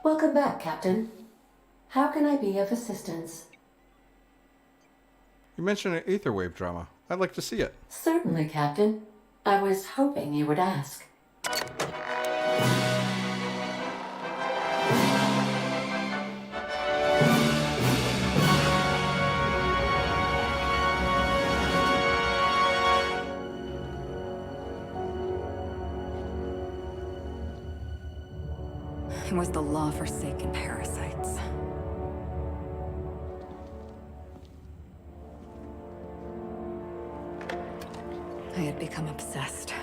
Welcome back, Captain. How can I be of assistance? You mentioned an Aetherwave drama. I'd like to see it. Certainly, Captain. I was hoping you would ask. It was the law-forsaken parasites. I had become obsessed.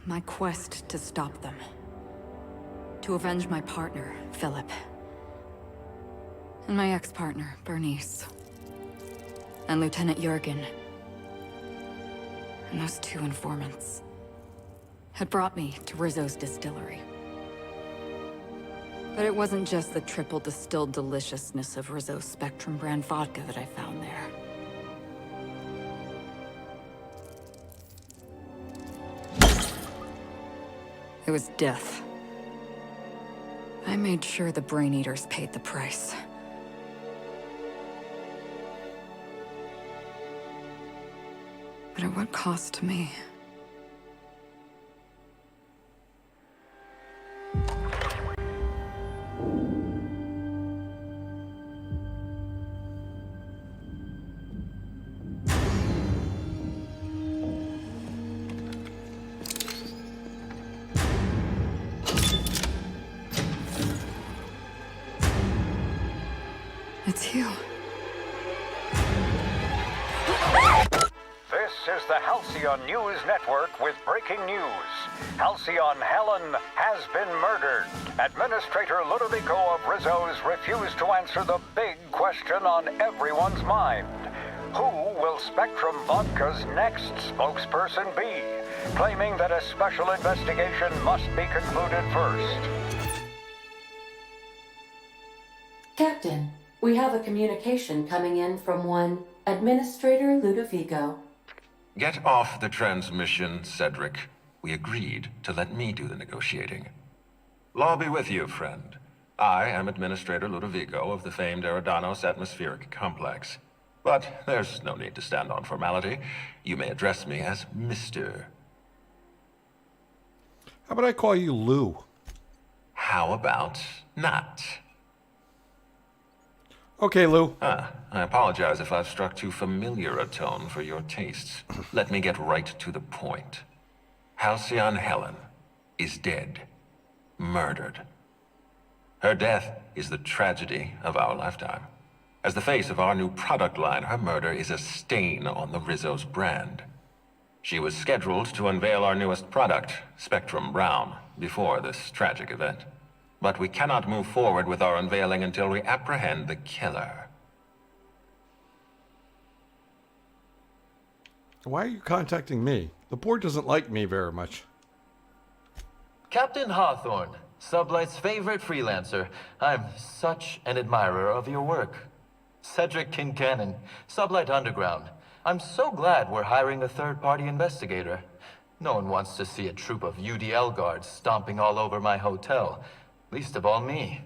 My quest to stop them. To avenge my partner, Philip. And my ex-partner, Bernice. And Lieutenant Jurgen. And those two informants had brought me to Rizzo's distillery. But it wasn't just the triple distilled deliciousness of Rizzo's Spectrum brand vodka that I found there. It was death. I made sure the Brain Eaters paid the price. But at what cost to me? It's you. This is the Halcyon News Network with breaking news. Halcyon Helen has been murdered. Administrator Ludovico of Rizzo's refused to answer the big question on everyone's mind. Who will Spectrum Vodka's next spokesperson be? Claiming that a special investigation must be concluded first. Captain, we have a communication coming in from one Administrator Ludovico. Get off the transmission, Cedric. We agreed to let me do the negotiating. Law be with you, friend. I am Administrator Ludovico of the famed Eridanos Atmospheric Complex. But there's no need to stand on formality. You may address me as Mr. How about I call you Lou? How about not? Okay, Lou. I apologize if I've struck too familiar a tone for your tastes. Let me get right to the point. Halcyon Helen is dead. Murdered. Her death is the tragedy of our lifetime. As the face of our new product line, her murder is a stain on the Rizzo's brand. She was scheduled to unveil our newest product, Spectrum Brown, before this tragic event. But we cannot move forward with our unveiling until we apprehend the killer. Why are you contacting me? The board doesn't like me very much. Captain Hawthorne, Sublight's favorite freelancer. I'm such an admirer of your work. Cedric Kincannon, Sublight Underground. I'm so glad we're hiring a third-party investigator. No one wants to see a troop of UDL guards stomping all over my hotel. Least of all me.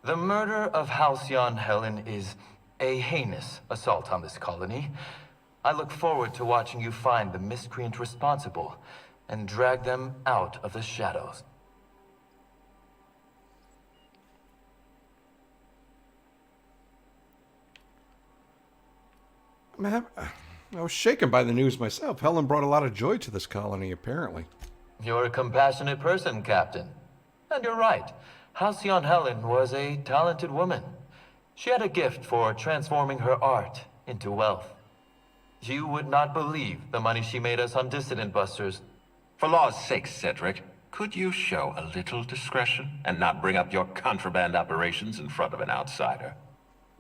The murder of Halcyon Helen is a heinous assault on this colony. I look forward to watching you find the miscreant responsible and drag them out of the shadows. Man, I was shaken by the news myself. Helen brought a lot of joy to this colony, apparently. You're a compassionate person, Captain. And you're right. Halcyon Helen was a talented woman. She had a gift for transforming her art into wealth. You would not believe the money she made us on Dissident Busters. For law's sake, Cedric, could you show a little discretion and not bring up your contraband operations in front of an outsider?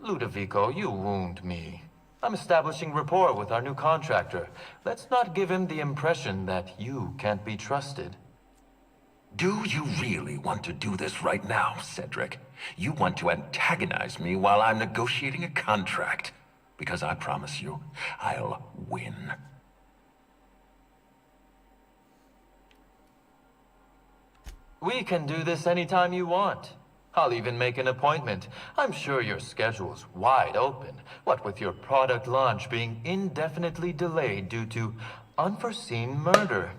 Ludovico, you wound me. I'm establishing rapport with our new contractor. Let's not give him the impression that you can't be trusted. Do you really want to do this right now, Cedric? You want to antagonize me while I'm negotiating a contract. Because I promise you, I'll win. We can do this anytime you want. I'll even make an appointment. I'm sure your schedule's wide open. What with your product launch being indefinitely delayed due to unforeseen murder.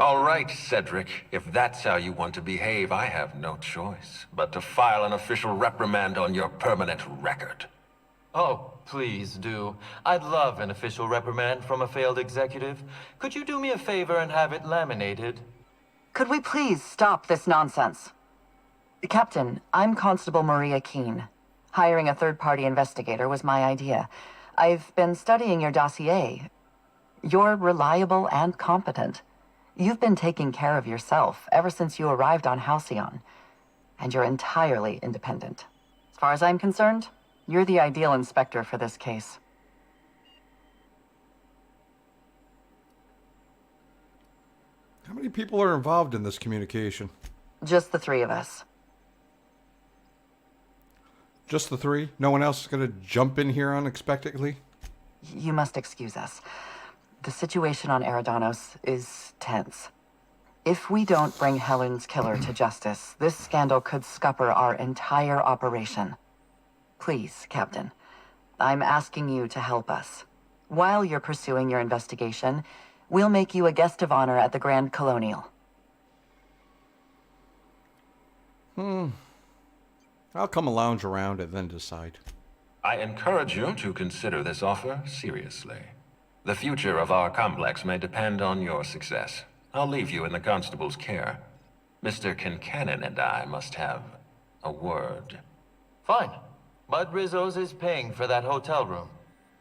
All right, Cedric. If that's how you want to behave, I have no choice but to file an official reprimand on your permanent record. Oh, please do. I'd love an official reprimand from a failed executive. Could you do me a favor and have it laminated? Could we please stop this nonsense? Captain, I'm Constable Maria Keene. Hiring a third-party investigator was my idea. I've been studying your dossier. You're reliable and competent. You've been taking care of yourself ever since you arrived on Halcyon. And you're entirely independent. As far as I'm concerned, you're the ideal inspector for this case. How many people are involved in this communication? Just the three of us. Just the three? No one else is going to jump in here unexpectedly? You must excuse us. The situation on Eridanos is tense. If we don't bring Helen's killer to justice, this scandal could scupper our entire operation. Please, Captain, I'm asking you to help us. While you're pursuing your investigation, we'll make you a guest of honor at the Grand Colonial. I'll come and lounge around and then decide. I encourage you to consider this offer seriously. The future of our complex may depend on your success. I'll leave you in the constable's care. Mr. Kincannon and I must have a word. Fine. But Rizzo's is paying for that hotel room.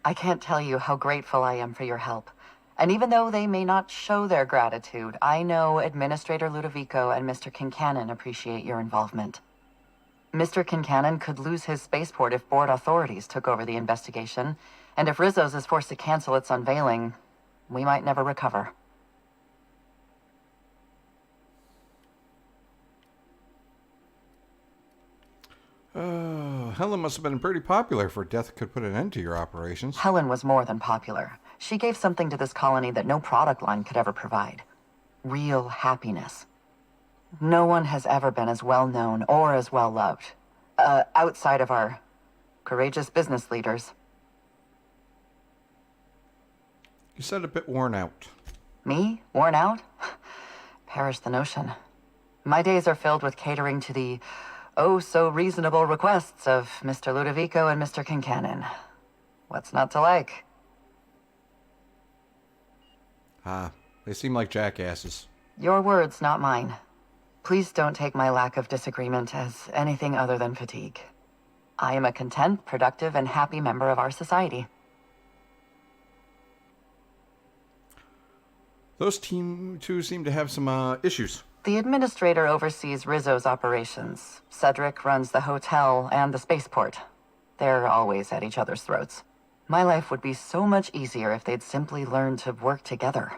I can't tell you how grateful I am for your help. And even though they may not show their gratitude, I know Administrator Ludovico and Mr. Kincannon appreciate your involvement. Mr. Kincannon could lose his spaceport if board authorities took over the investigation, and if Rizzo's is forced to cancel its unveiling, we might never recover. Helen must have been pretty popular for death could put an end to your operations. Helen was more than popular. She gave something to this colony that no product line could ever provide. Real happiness. No one has ever been as well known or as well loved. Outside of our courageous business leaders. You said a bit worn out. Me? Worn out? Perish the notion. My days are filled with catering to the oh-so-reasonable requests of Mr. Ludovico and Mr. Kincannon. What's not to like? They seem like jackasses. Your words, not mine. Please don't take my lack of disagreement as anything other than fatigue. I am a content, productive, and happy member of our society. Those two seem to have some issues. The administrator oversees Rizzo's operations. Cedric runs the hotel and the spaceport. They're always at each other's throats. My life would be so much easier if they'd simply learn to work together.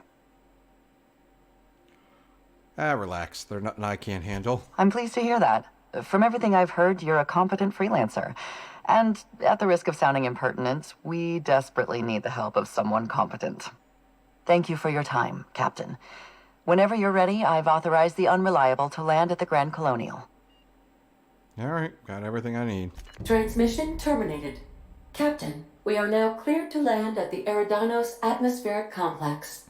Relax. They're nothing I can't handle. I'm pleased to hear that. From everything I've heard, you're a competent freelancer. And at the risk of sounding impertinent, we desperately need the help of someone competent. Thank you for your time, Captain. Whenever you're ready, I've authorized the Unreliable to land at the Grand Colonial. All right, got everything I need. Transmission terminated. Captain, we are now cleared to land at the Eridanos atmospheric complex.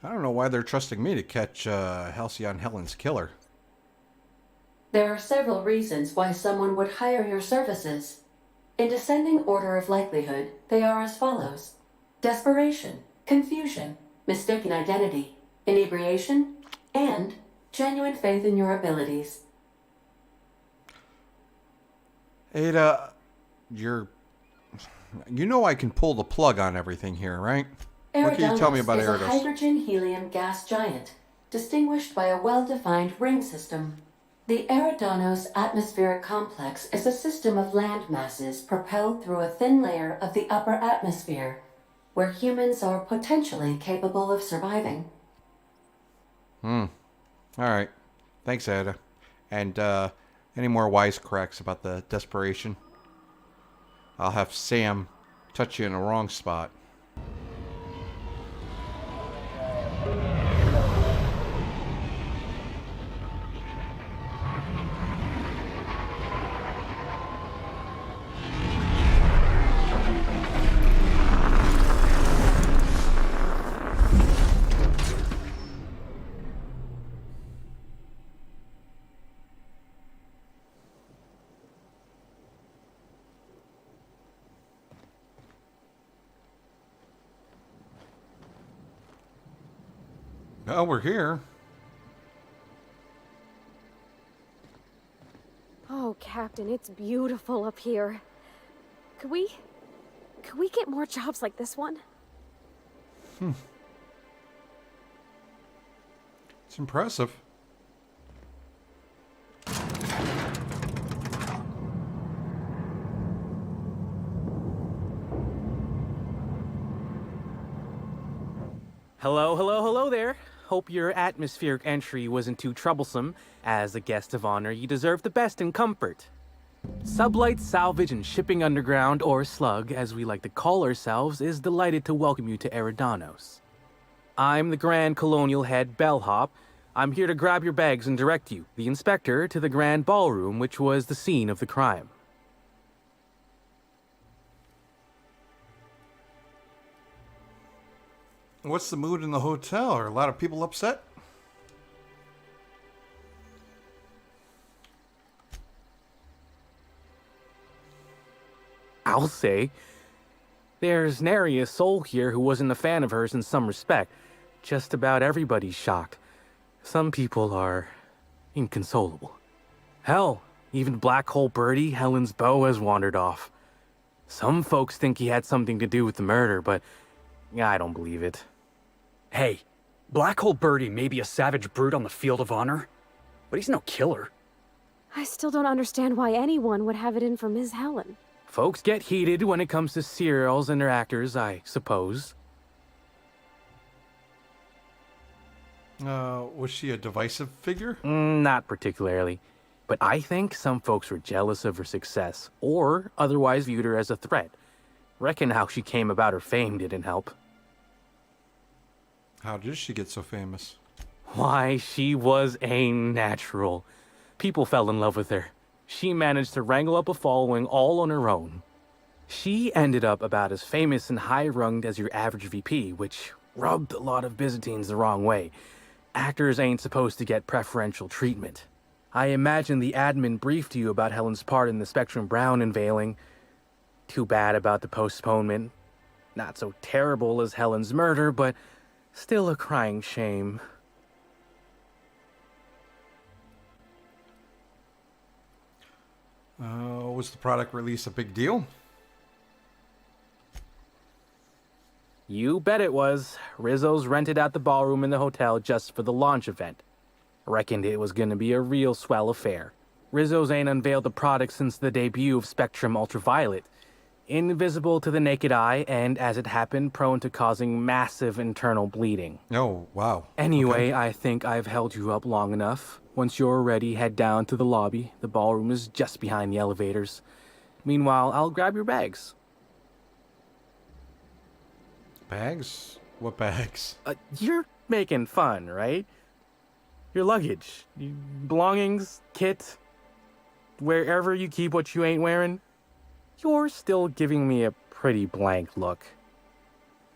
I don't know why they're trusting me to catch Halcyon Helen's killer. There are several reasons why someone would hire your services. In descending order of likelihood, they are as follows: desperation, confusion, mistaken identity, inebriation, and genuine faith in your abilities. Ada, you know I can pull the plug on everything here, right? What can you tell me about Eridanos is a Eridanos? hydrogen-helium gas giant, distinguished by a well-defined ring system. The Eridanos atmospheric complex is a system of land masses propelled through a thin layer of the upper atmosphere, where humans are potentially capable of surviving. All right. Thanks, Ada. And any more wisecracks about the desperation? I'll have Sam touch you in the wrong spot. Oh, we're here. Oh, Captain, it's beautiful up here. Could we get more jobs like this one? It's impressive. Hello, hello, hello there. Hope your atmospheric entry wasn't too troublesome. As a guest of honor, you deserve the best in comfort. Sublight Salvage and Shipping Underground, or Slug, as we like to call ourselves, is delighted to welcome you to Eridanos. I'm the Grand Colonial Head Bellhop. I'm here to grab your bags and direct you, the inspector, to the Grand Ballroom, which was the scene of the crime. What's the mood in the hotel? Are a lot of people upset? I'll say. There's nary a soul here who wasn't a fan of hers in some respect. Just about everybody's shocked. Some people are inconsolable. Hell, even Black Hole Birdie, Helen's beau, has wandered off. Some folks think he had something to do with the murder, but I don't believe it. Hey, Black Hole Birdie may be a savage brute on the field of honor, but he's no killer. I still don't understand why anyone would have it in for Ms. Helen. Folks get heated when it comes to serials and their actors, I suppose. Was she a divisive figure? Not particularly. But I think some folks were jealous of her success, or otherwise viewed her as a threat. Reckon how she came about her fame didn't help. How did she get so famous? Why, she was a natural. People fell in love with her. She managed to wrangle up a following all on her own. She ended up about as famous and high-runged as your average VP, which rubbed a lot of Byzantines the wrong way. Actors ain't supposed to get preferential treatment. I imagine the admin briefed you about Helen's part in the Spectrum Brown unveiling. Too bad about the postponement. Not so terrible as Helen's murder, but still a crying shame. Was the product release a big deal? You bet it was. Rizzo's rented out the ballroom in the hotel just for the launch event. Reckoned it was gonna be a real swell affair. Rizzo's ain't unveiled the product since the debut of Spectrum Ultraviolet. Invisible to the naked eye, and as it happened, prone to causing massive internal bleeding. Oh, wow. Anyway, Okay. I think I've held you up long enough. Once you're ready, head down to the lobby. The ballroom is just behind the elevators. Meanwhile, I'll grab your bags. Bags? What bags? You're making fun, right? Your luggage, belongings, kit, wherever you keep what you ain't wearing. You're still giving me a pretty blank look.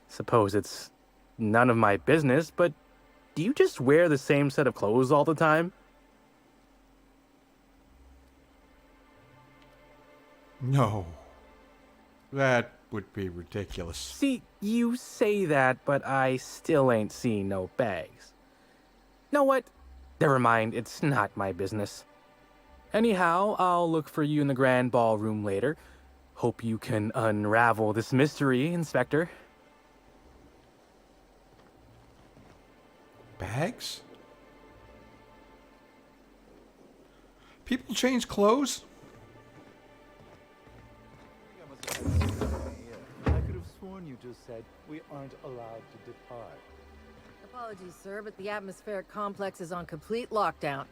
Suppose it's none of my business, but do you just wear the same set of clothes all the time? No. That would be ridiculous. See, you say that, but I still ain't seen no bags. Know what? Never mind, it's not my business. Anyhow, I'll look for you in the grand ballroom later. Hope you can unravel this mystery, Inspector. Bags? People change clothes? I could have sworn you just said we aren't allowed to depart. Apologies, sir, but the atmospheric complex is on complete lockdown.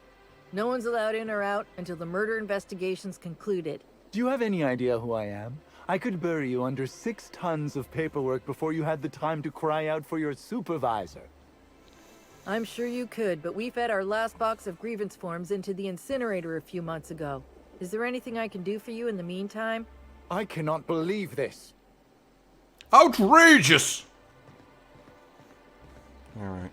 No one's allowed in or out until the murder investigation's concluded. Do you have any idea who I am? I could bury you under 6 tons of paperwork before you had the time to cry out for your supervisor. I'm sure you could, but we fed our last box of grievance forms into the incinerator a few months ago. Is there anything I can do for you in the meantime? I cannot believe this. Outrageous! Alright.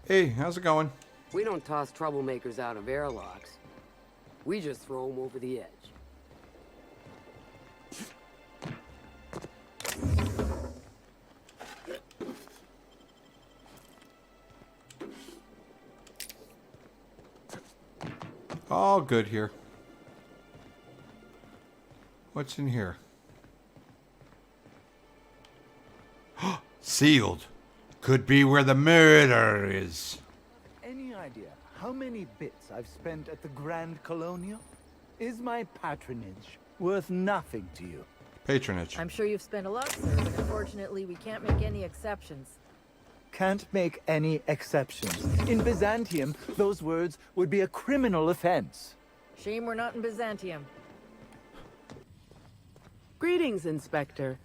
Hey, how's it going? We don't toss troublemakers out of airlocks. We just throw them over the edge. All good here. What's in here? Sealed. Could be where the murder is. Any idea how many bits I've spent at the Grand Colonial? Is my patronage worth nothing to you? Patronage. I'm sure you've spent a lot, sir, but unfortunately we can't make any exceptions. Can't make any exceptions. In Byzantium, those words would be a criminal offense. Shame we're not in Byzantium. Greetings, Inspector.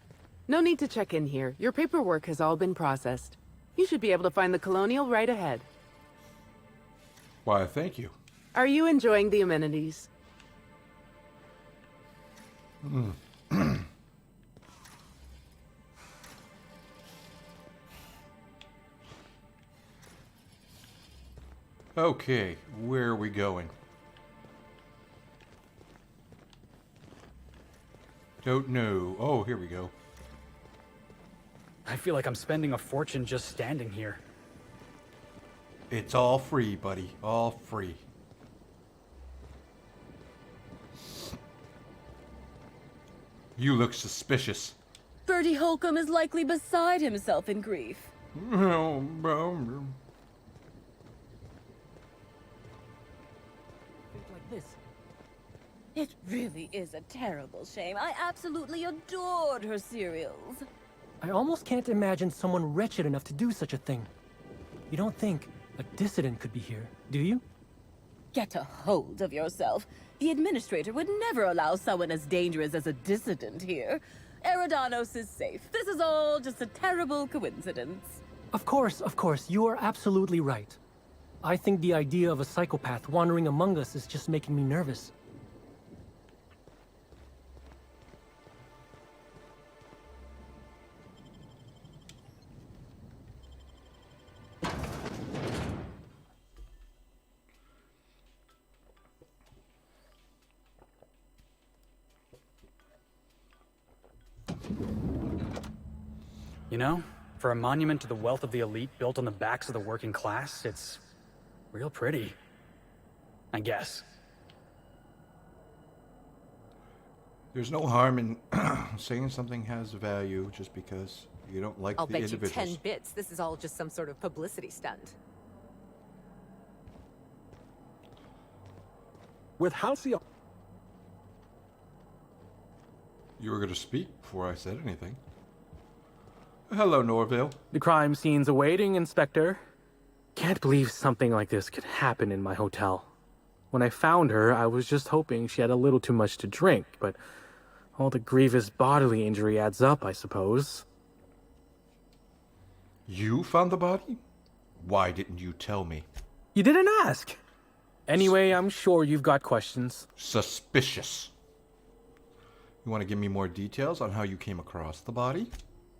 No need to check in here. Your paperwork has all been processed. You should be able to find the Colonial right ahead. Why, thank you. Are you enjoying the amenities? Okay, where are we going? Don't know. Oh, here we go. I feel like I'm spending a fortune just standing here. It's all free, buddy. All free. You look suspicious. Bertie Holcomb is likely beside himself in grief. Like this. It really is a terrible shame. I absolutely adored her cereals. I almost can't imagine someone wretched enough to do such a thing. You don't think a dissident could be here, do you? Get a hold of yourself. The administrator would never allow someone as dangerous as a dissident here. Eridanos is safe. This is all just a terrible coincidence. Of course, you are absolutely right. I think the idea of a psychopath wandering among us is just making me nervous. You know, for a monument to the wealth of the elite built on the backs of the working class, it's real pretty. I guess. There's no harm in saying something has value just because you don't like I'll the bet you individuals. 10 bits this is all just some sort of publicity stunt. With Halcyon... You were going to speak before I said anything. Hello, Norville. The crime scene's awaiting, Inspector. Can't believe something like this could happen in my hotel. When I found her, I was just hoping she had a little too much to drink, but all the grievous bodily injury adds up, I suppose. You found the body? Why didn't you tell me? You didn't ask. Anyway, I'm sure you've got questions. Suspicious. You want to give me more details on how you came across the body?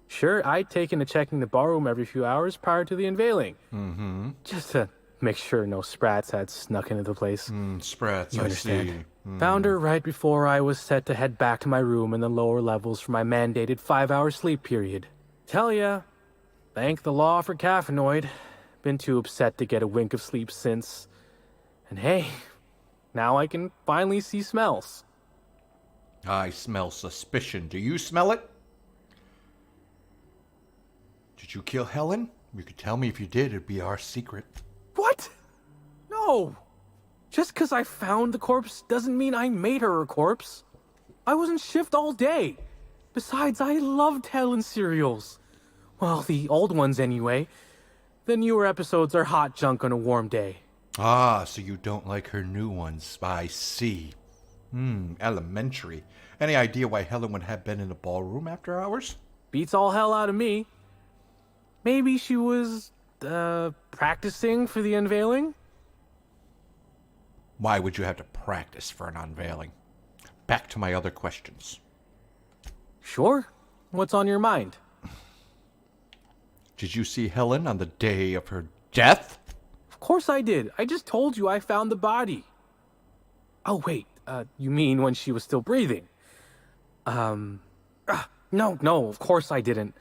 Sure, I'd taken to checking the barroom every few hours prior to the unveiling. Mm-hmm. Just to make sure no sprats had snuck into the place. Sprats, you I understand? see. Found her right before I was set to head back to my room in the lower levels for my mandated 5-hour sleep period. Tell ya, thank the law for caffeinoid. Been too upset to get a wink of sleep since. And hey, now I can finally see smells. I smell suspicion. Do you smell it? Did you kill Helen? You could tell me if you did, it'd be our secret. What? No! Just because I found the corpse doesn't mean I made her a corpse. I was in shift all day. Besides, I loved Helen's cereals. Well, the old ones anyway. The newer episodes are hot junk on a warm day. Ah, so you don't like her new ones. I see. Elementary. Any idea why Helen would have been in the ballroom after hours? Beats all hell out of me. Maybe she was, practicing for the unveiling? Why would you have to practice for an unveiling? Back to my other questions. Sure. What's on your mind? Did you see Helen on the day of her death? Of course I did. I just told you I found the body. Oh, wait. You mean when she was still breathing? No, of course I didn't.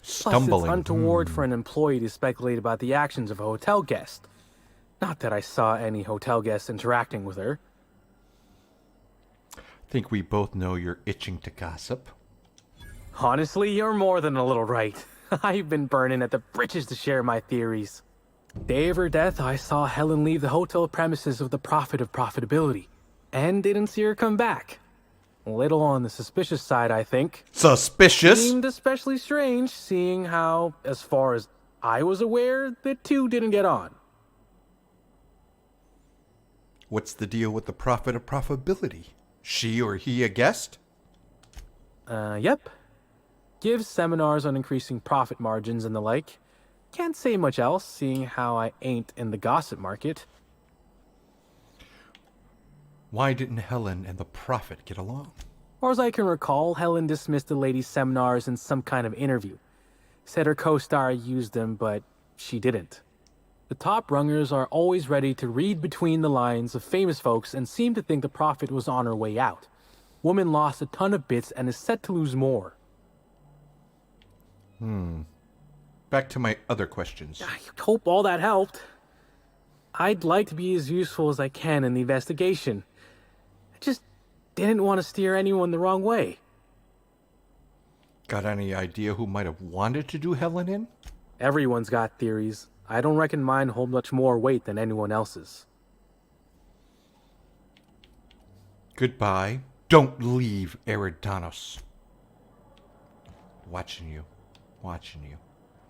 Stumbling. Plus, it's untoward for an employee to speculate about the actions of a hotel guest. Not that I saw any hotel guests interacting with her. Think we both know you're itching to gossip. Honestly, you're more than a little right. I've been burning at the britches to share my theories. Day of her death, I saw Helen leave the hotel premises with the profit of profitability, and didn't see her come back. A little on the suspicious side, I think. Suspicious? Seemed especially strange, seeing how, as far as I was aware, the two didn't get on. What's the deal with the profit of profitability? She or he a guest? Yep. Gives seminars on increasing profit margins and the like. Can't say much else, seeing how I ain't in the gossip market. Why didn't Helen and the prophet get along? Or as I can recall, Helen dismissed the lady's seminars in some kind of interview. Said her co-star used them, but she didn't. The top rungers are always ready to read between the lines of famous folks and seem to think the prophet was on her way out. Woman lost a ton of bits and is set to lose more. Back to my other questions. I hope all that helped. I'd like to be as useful as I can in the investigation. I just didn't want to steer anyone the wrong way. Got any idea who might have wanted to do Helen in? Everyone's got theories. I don't reckon mine hold much more weight than anyone else's. Goodbye. Don't leave, Eridanos. Watching you. Watching you.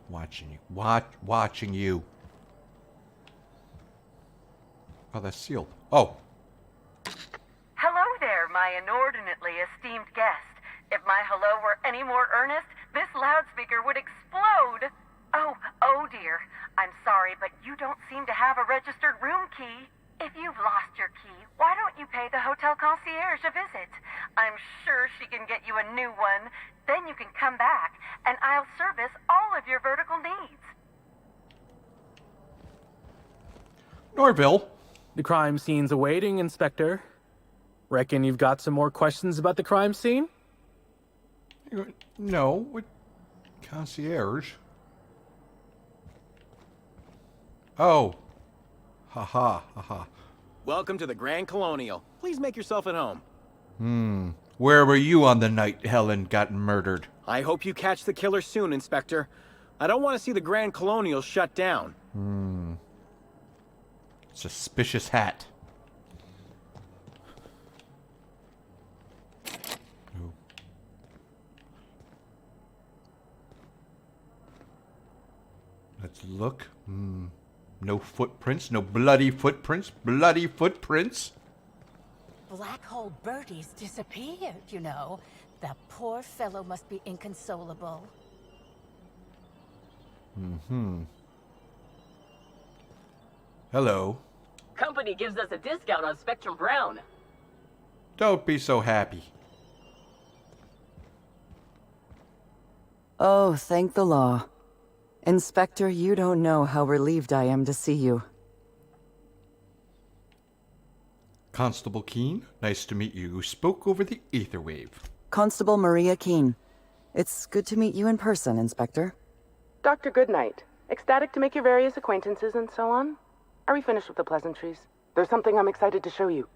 Watching you. Watching you. Oh, that's sealed. Oh. Hello there, my inordinately esteemed guest. If my hello were any more earnest, this loudspeaker would explode. Oh dear. I'm sorry, but you don't seem to have a registered room key. If you've lost your key, why don't you pay the hotel concierge a visit? I'm sure she can get you a new one. Then you can come back, and I'll service all of your vertical needs. Norville. The crime scene's awaiting, Inspector. Reckon you've got some more questions about the crime scene? No. What? Concierge? Oh. Ha. Welcome to the Grand Colonial. Please make yourself at home. Where were you on the night Helen got murdered? I hope you catch the killer soon, Inspector. I don't want to see the Grand Colonial shut down. Suspicious hat. Ooh. Let's look. No footprints. No bloody footprints. Bloody footprints. Black Hole Birdie's disappeared, you know. That poor fellow must be inconsolable. Hello. Company gives us a discount on Spectrum Brown. Don't be so happy. Oh, thank the law. Inspector, you don't know how relieved I am to see you. Constable Keene, nice to meet you. Spoke over the etherwave. Constable Maria Keene. It's good to meet you in person, Inspector. Dr. Goodnight. Ecstatic to make your various acquaintances and so on? Are we finished with the pleasantries? There's something I'm excited to show you.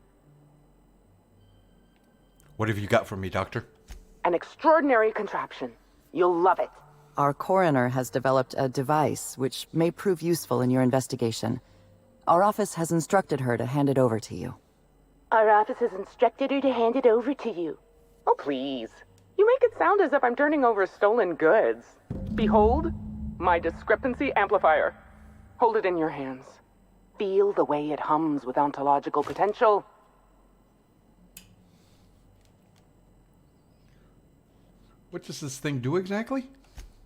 What have you got for me, Doctor? An extraordinary contraption. You'll love it. Our coroner has developed a device which may prove useful in your investigation. Our office has instructed her to hand it over to you. Our office has instructed her to hand it over to you. Oh, please. You make it sound as if I'm turning over stolen goods. Behold, my discrepancy amplifier. Hold it in your hands. Feel the way it hums with ontological potential. What does this thing do exactly?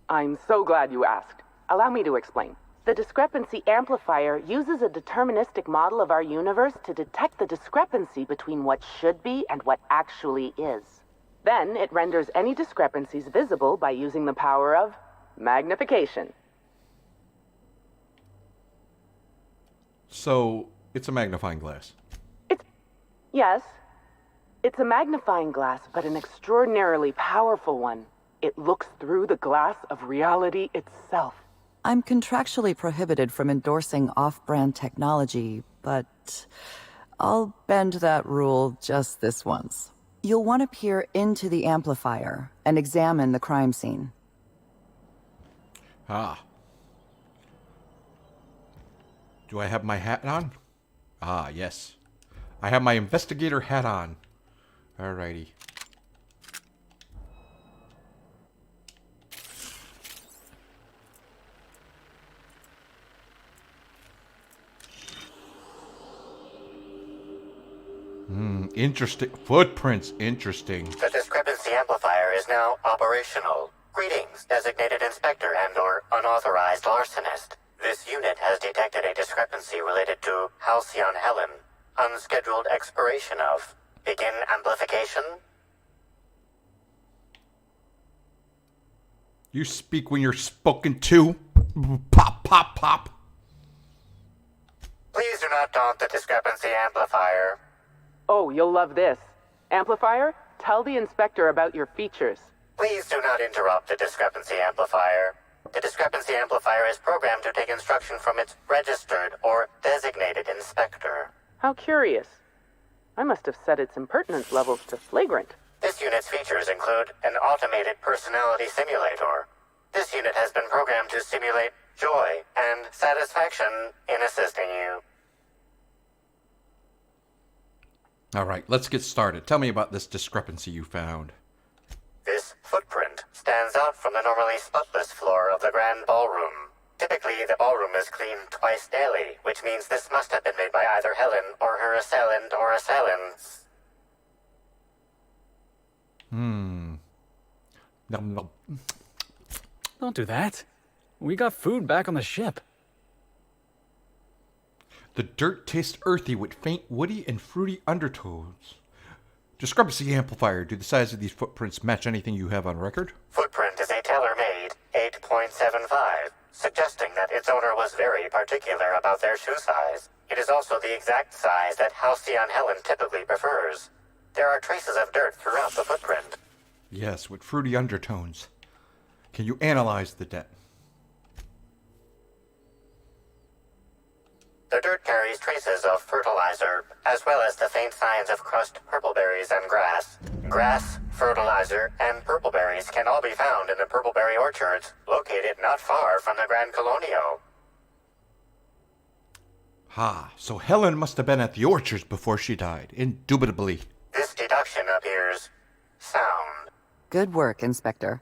I'm so glad you asked. Allow me to explain. The discrepancy amplifier uses a deterministic model of our universe to detect the discrepancy between what should be and what actually is. Then it renders any discrepancies visible by using the power of magnification. So, it's a magnifying glass. Yes. It's a magnifying glass, but an extraordinarily powerful one. It looks through the glass of reality itself. I'm contractually prohibited from endorsing off-brand technology, but I'll bend that rule just this once. You'll want to peer into the amplifier and examine the crime scene. Ah. Do I have my hat on? Ah, yes. I have my investigator hat on. Alrighty. Interesting. Footprints. Interesting. The discrepancy amplifier is now operational. Greetings, designated inspector and/or unauthorized larcenist. This unit has detected a discrepancy related to Halcyon Helen. Unscheduled expiration of. Begin amplification. You speak when you're spoken to. Pop, pop, pop. Please do not daunt the discrepancy amplifier. Oh, you'll love this. Amplifier, tell the inspector about your features. Please do not interrupt the discrepancy amplifier. The discrepancy amplifier is programmed to take instruction from its registered or designated inspector. How curious. I must have set its impertinence levels to flagrant. This unit's features include an automated personality simulator. This unit has been programmed to simulate joy and satisfaction in assisting you. All right, let's get started. Tell me about this discrepancy you found. This footprint stands out from the normally spotless floor of the grand ballroom. Typically, the ballroom is cleaned twice daily, which means this must have been made by either Helen or her assailant or assailants. Nom, nom. Don't do that. We got food back on the ship. The dirt tastes earthy with faint woody and fruity undertones. Discrepancy amplifier. Do the size of these footprints match anything you have on record? Footprint is a tailor-made 8.75, suggesting that its owner was very particular about their shoe size. It is also the exact size that Halcyon Helen typically prefers. There are traces of dirt throughout the footprint. Yes, with fruity undertones. Can you analyze the dent? The dirt carries traces of fertilizer, as well as the faint signs of crushed purpleberries and grass. Grass, fertilizer, and purpleberries can all be found in the purpleberry orchards, located not far from the Grand Colonio. Ha, so Helen must have been at the orchards before she died, indubitably. This deduction appears sound. Good work, Inspector.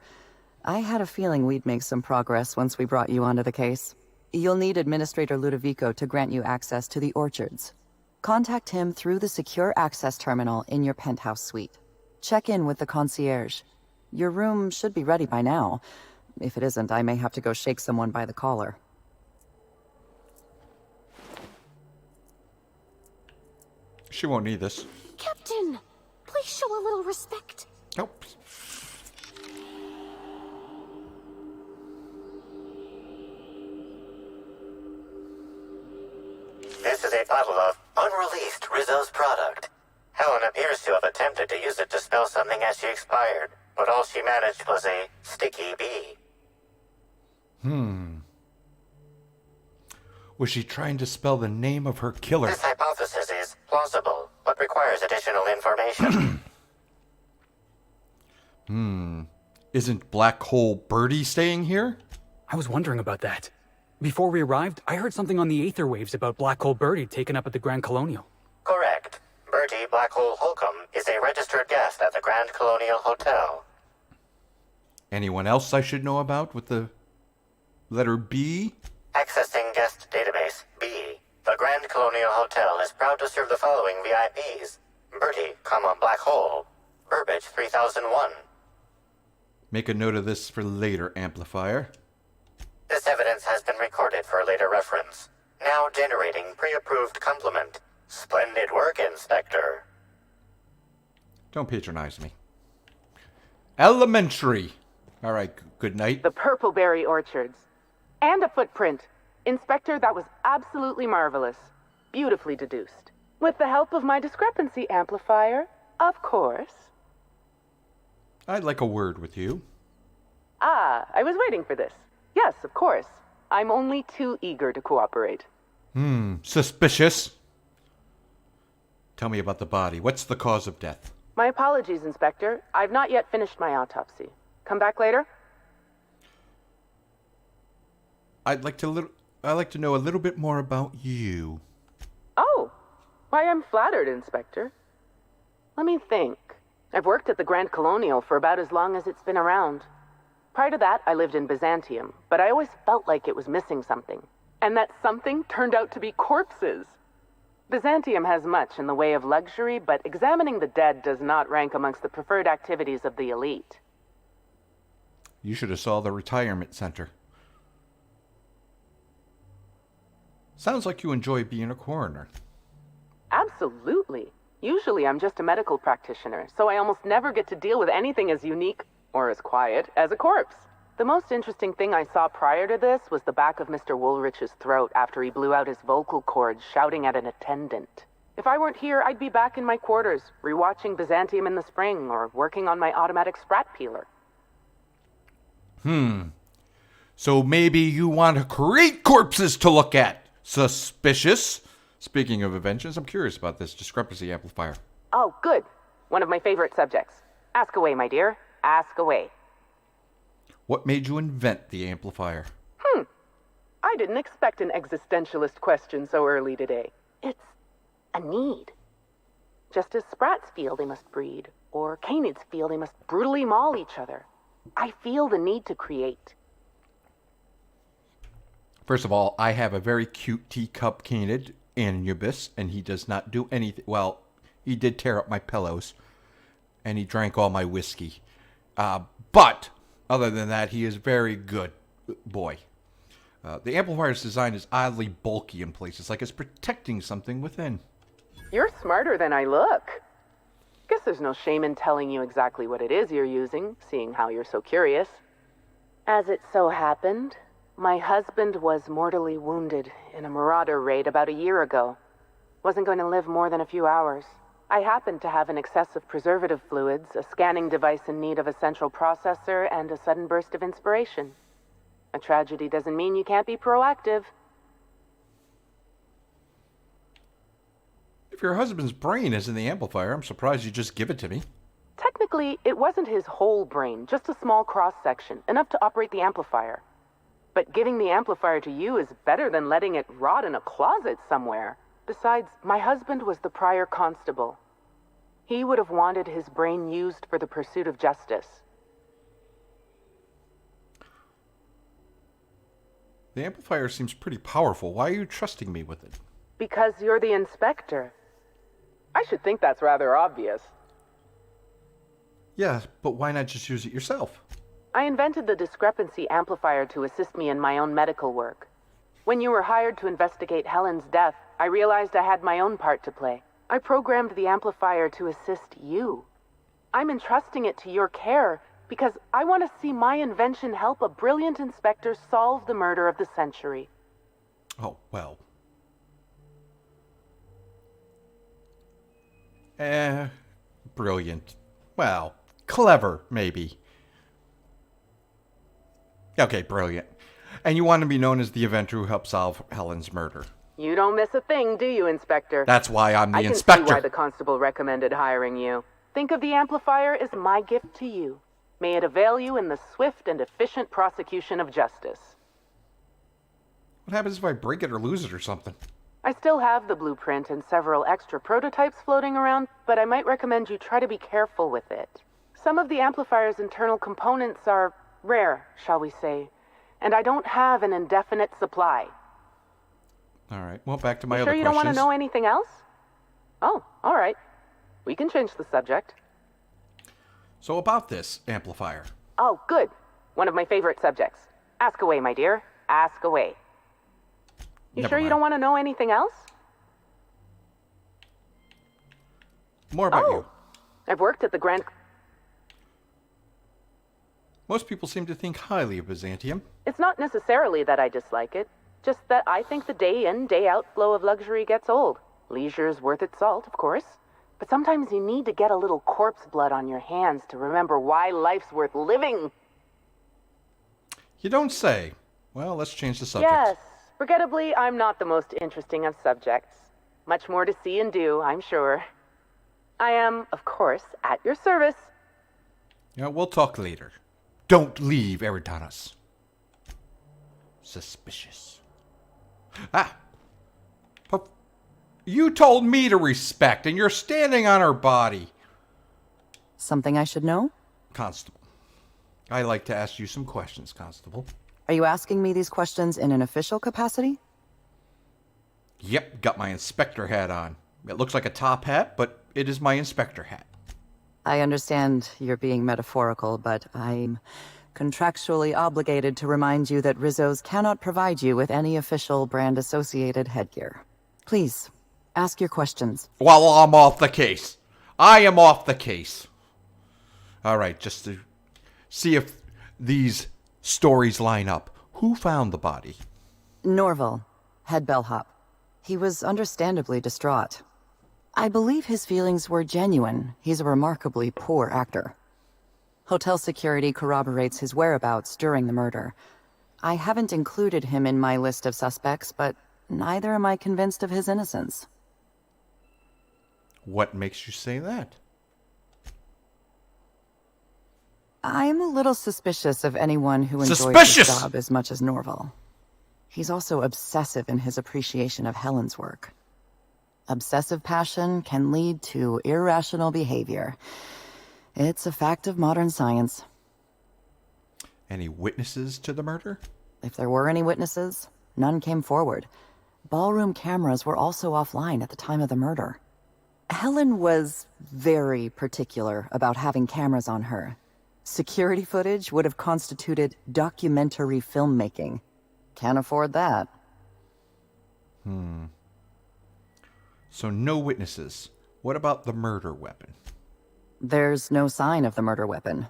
I had a feeling we'd make some progress once we brought you onto the case. You'll need Administrator Ludovico to grant you access to the orchards. Contact him through the secure access terminal in your penthouse suite. Check in with the concierge. Your room should be ready by now. If it isn't, I may have to go shake someone by the collar. She won't need this. Captain, please show a little respect. Nope. This is a bottle of unreleased Rizzo's product. Helen appears to have attempted to use it to spell something as she expired, but all she managed was a sticky bee. Was she trying to spell the name of her killer? This hypothesis is plausible, but requires additional information. Isn't Black Hole Birdie staying here? I was wondering about that. Before we arrived, I heard something on the aether waves about Black Hole Birdie taken up at the Grand Colonial. Correct. Bertie Blackhole Holcomb is a registered guest at the Grand Colonial Hotel. Anyone else I should know about with the letter B? Accessing guest database B. The Grand Colonial Hotel is proud to serve the following VIPs. Bertie, Black Hole. Burbage 3001. Make a note of this for later, Amplifier. This evidence has been recorded for later reference. Now generating pre-approved compliment. Splendid work, Inspector. Don't patronize me. Elementary. All right, good night. The purpleberry orchards. And a footprint. Inspector, that was absolutely marvelous. Beautifully deduced. With the help of my discrepancy amplifier, of course. I'd like a word with you. Ah, I was waiting for this. Yes, of course. I'm only too eager to cooperate. Suspicious. Tell me about the body. What's the cause of death? My apologies, Inspector. I've not yet finished my autopsy. Come back later? I'd like to know a little bit more about you. Oh, why, I'm flattered, Inspector. Let me think. I've worked at the Grand Colonial for about as long as it's been around. Prior to that, I lived in Byzantium, but I always felt like it was missing something. And that something turned out to be corpses. Byzantium has much in the way of luxury, but examining the dead does not rank amongst the preferred activities of the elite. You should have saw the retirement center. Sounds like you enjoy being a coroner. Absolutely. Usually I'm just a medical practitioner, so I almost never get to deal with anything as unique, or as quiet, as a corpse. The most interesting thing I saw prior to this was the back of Mr. Woolrich's throat after he blew out his vocal cords shouting at an attendant. If I weren't here, I'd be back in my quarters, rewatching Byzantium in the spring, or working on my automatic sprat peeler. So maybe you want to create corpses to look at. Suspicious. Speaking of inventions, I'm curious about this discrepancy amplifier. Oh, good. One of my favorite subjects. Ask away, my dear. Ask away. What made you invent the amplifier? I didn't expect an existentialist question so early today. It's a need. Just as sprats feel they must breed, or canids feel they must brutally maul each other, I feel the need to create. First of all, I have a very cute teacup canid, Anubis, and he does not do anything. Well, he did tear up my pillows, and he drank all my whiskey. But, other than that, he is very good boy. The amplifier's design is oddly bulky in places, like it's protecting something within. You're smarter than I look. Guess there's no shame in telling you exactly what it is you're using, seeing how you're so curious. As it so happened, my husband was mortally wounded in a marauder raid about a year ago. Wasn't going to live more than a few hours. I happened to have an excess of preservative fluids, a scanning device in need of a central processor, and a sudden burst of inspiration. A tragedy doesn't mean you can't be proactive. If your husband's brain is in the amplifier, I'm surprised you just give it to me. Technically, it wasn't his whole brain, just a small cross-section, enough to operate the amplifier. But giving the amplifier to you is better than letting it rot in a closet somewhere. Besides, my husband was the prior constable. He would have wanted his brain used for the pursuit of justice. The amplifier seems pretty powerful. Why are you trusting me with it? Because you're the inspector. I should think that's rather obvious. Yeah, but why not just use it yourself? I invented the discrepancy amplifier to assist me in my own medical work. When you were hired to investigate Helen's death, I realized I had my own part to play. I programmed the amplifier to assist you. I'm entrusting it to your care because I want to see my invention help a brilliant inspector solve the murder of the century. Oh, well. Brilliant. Well, clever, maybe. Okay, brilliant. And you want to be known as the inventor who helped solve Helen's murder. You don't miss a thing, do you, Inspector? That's why I'm the I can inspector. see why the constable recommended hiring you. Think of the amplifier as my gift to you. May it avail you in the swift and efficient prosecution of justice. What happens if I break it or lose it or something? I still have the blueprint and several extra prototypes floating around, but I might recommend you try to be careful with it. Some of the amplifier's internal components are rare, shall we say, and I don't have an indefinite supply. All right, well, back to my other questions. Sure you don't want to know anything else? Oh, all right. We can change the subject. So about this amplifier. Oh, good. One of my favorite subjects. Ask away, my dear. Ask away. You sure you don't want to know anything else? More about you. I've worked at the Grand... Most people seem to think highly of Byzantium. It's not necessarily that I dislike it, just that I think the day in, day out flow of luxury gets old. Leisure's worth its salt, of course. But sometimes you need to get a little corpse blood on your hands to remember why life's worth living. You don't say. Well, let's change the subject. Yes. Regrettably, I'm not the most interesting of subjects. Much more to see and do, I'm sure. I am, of course, at your service. Yeah, we'll talk later. Don't leave, Eridanos. Suspicious. Ah! But you told me to respect, and you're standing on her body. Something I should know? Constable. I'd like to ask you some questions, Constable. Are you asking me these questions in an official capacity? Yep, got my inspector hat on. It looks like a top hat, but it is my inspector hat. I understand you're being metaphorical, but I'm contractually obligated to remind you that Rizzo's cannot provide you with any official brand-associated headgear. Please, ask your questions. Well, I'm off the case. I am off the case. All right, just to see if these stories line up. Who found the body? Norval, head bellhop. He was understandably distraught. I believe his feelings were genuine. He's a remarkably poor actor. Hotel security corroborates his whereabouts during the murder. I haven't included him in my list of suspects, but neither am I convinced of his innocence. What makes you say that? I'm a little suspicious of anyone who enjoys his job as much as Norval. He's also obsessive in his appreciation of Helen's work. Obsessive passion can lead to irrational behavior. It's a fact of modern science. Any witnesses to the murder? If there were any witnesses, none came forward. Ballroom cameras were also offline at the time of the murder. Helen was very particular about having cameras on her. Security footage would have constituted documentary filmmaking. Can't afford that. So no witnesses. What about the murder weapon? There's no sign of the murder weapon.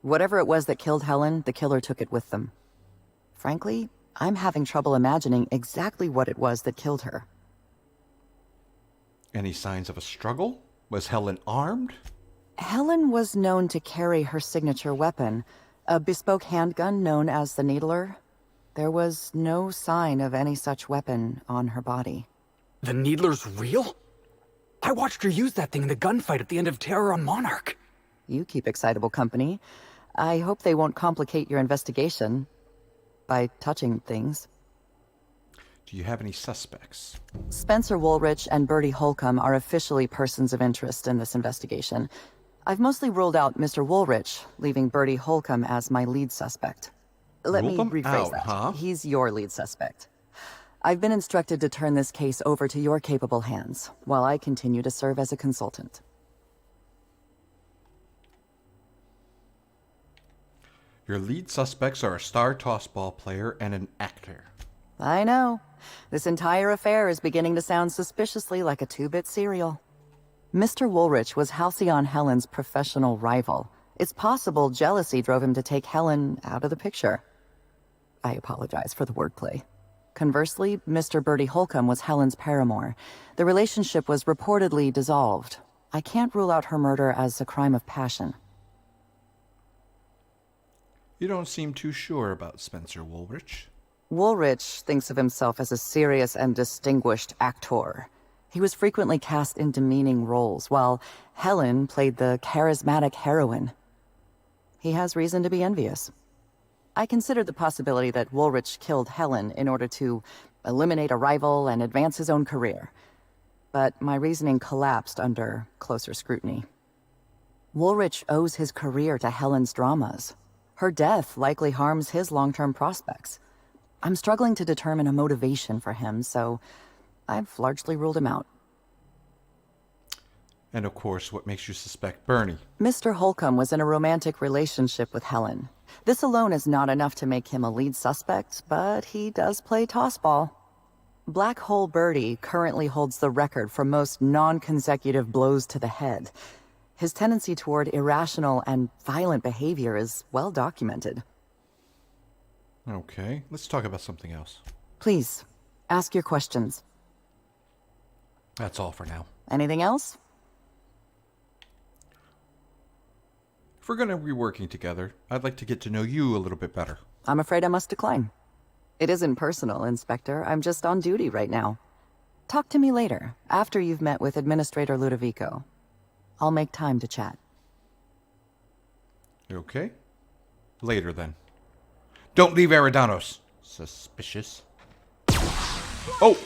Whatever it was that killed Helen, the killer took it with them. Frankly, I'm having trouble imagining exactly what it was that killed her. Any signs of a struggle? Was Helen armed? Helen was known to carry her signature weapon, a bespoke handgun known as the Needler. There was no sign of any such weapon on her body. The Needler's real? I watched her use that thing in the gunfight at the end of Terror on Monarch. You keep excitable company. I hope they won't complicate your investigation by touching things. Do you have any suspects? Spencer Woolrich and Bertie Holcomb are officially persons of interest in this investigation. I've mostly ruled out Mr. Woolrich, leaving Bertie Holcomb as my lead suspect. Let me rephrase that. Huh? He's your lead suspect. I've been instructed to turn this case over to your capable hands, while I continue to serve as a consultant. Your lead suspects are a star tossball player and an actor. I know. This entire affair is beginning to sound suspiciously like a 2-bit serial. Mr. Woolrich was Halcyon Helen's professional rival. It's possible jealousy drove him to take Helen out of the picture. I apologize for the wordplay. Conversely, Mr. Bertie Holcomb was Helen's paramour. The relationship was reportedly dissolved. I can't rule out her murder as a crime of passion. You don't seem too sure about Spencer Woolrich. Woolrich thinks of himself as a serious and distinguished actor. He was frequently cast in demeaning roles, while Helen played the charismatic heroine. He has reason to be envious. I considered the possibility that Woolrich killed Helen in order to eliminate a rival and advance his own career. But my reasoning collapsed under closer scrutiny. Woolrich owes his career to Helen's dramas. Her death likely harms his long-term prospects. I'm struggling to determine a motivation for him, so I've largely ruled him out. And of course, what makes you suspect Bernie? Mr. Holcomb was in a romantic relationship with Helen. This alone is not enough to make him a lead suspect, but he does play tossball. Black Hole Bertie currently holds the record for most non-consecutive blows to the head. His tendency toward irrational and violent behavior is well documented. Okay, let's talk about something else. Please, ask your questions. That's all for now. Anything else? If we're going to be working together, I'd like to get to know you a little bit better. I'm afraid I must decline. It isn't personal, Inspector. I'm just on duty right now. Talk to me later, after you've met with Administrator Ludovico. I'll make time to chat. Okay. Later, then. Don't leave Eridanos. Suspicious. Oh!